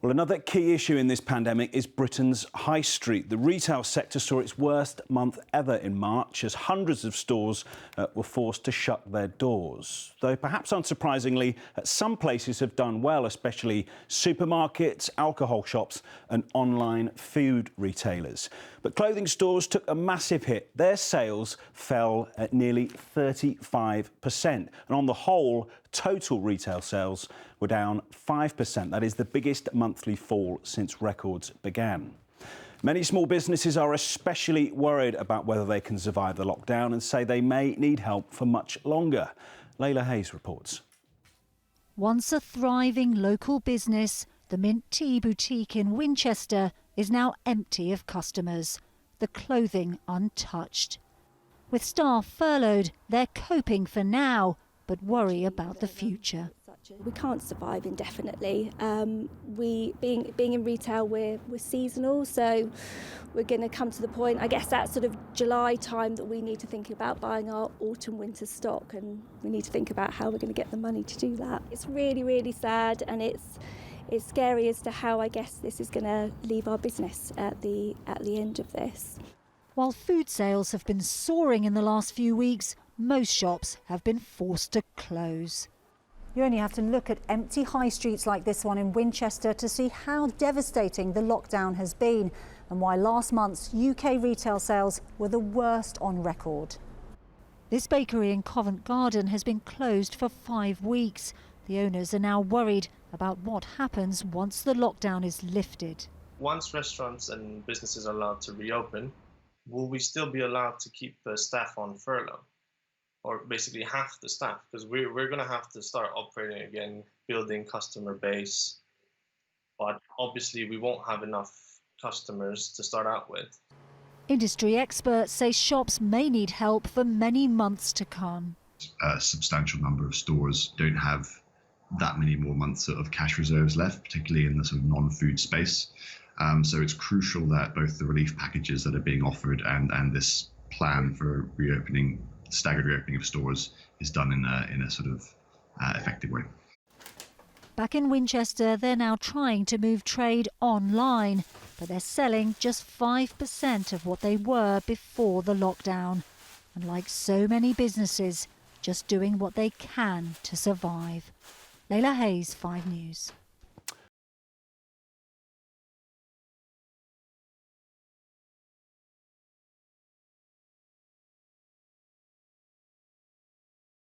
Well, another key issue in this pandemic is Britain's high street. The retail sector saw its worst month ever in March as hundreds of stores were forced to shut their doors. Though perhaps unsurprisingly, some places have done well, especially supermarkets, alcohol shops and online food retailers. But clothing stores took a massive hit. Their sales fell at nearly 35%. And on the whole, total retail sales were down 5%. That is the biggest monthly fall since records began. Many small businesses are especially worried about whether they can survive the lockdown and say they may need help for much longer. Layla Hayes reports. Once a thriving local business, the Mint Tea boutique in Winchester is now empty of customers, the clothing untouched. With staff furloughed, they're coping for now, but worry about the future. We can't survive indefinitely. Being in retail, we're seasonal, so we're going to come to the point, I guess, that sort of July time that we need to think about buying our autumn-winter stock, and we need to think about how we're going to get the money to do that. It's really, really sad, and it's scary as to how, I guess, this is going to leave our business at the end of this. While food sales have been soaring in the last few weeks, most shops have been forced to close. You only have to look at empty high streets like this one in Winchester to see how devastating the lockdown has been and why last month's UK retail sales were the worst on record. This bakery in Covent Garden has been closed for 5 weeks. The owners are now worried about what happens once the lockdown is lifted. Once restaurants and businesses are allowed to reopen, will we still be allowed to keep the staff on furlough? Or basically half the staff, because we're going to have to start operating again, building customer base. But obviously we won't have enough customers to start out with. Industry experts say shops may need help for many months to come. A substantial number of stores don't have that many more months of cash reserves left, particularly in the sort of non-food space. So it's crucial that both the relief packages that are being offered and this plan for reopening, staggered reopening of stores, is done in a sort of effective way. Back in Winchester, they're now trying to move trade online, but they're selling just 5% of what they were before the lockdown. And like so many businesses, just doing what they can to survive. Layla Hayes, 5 News.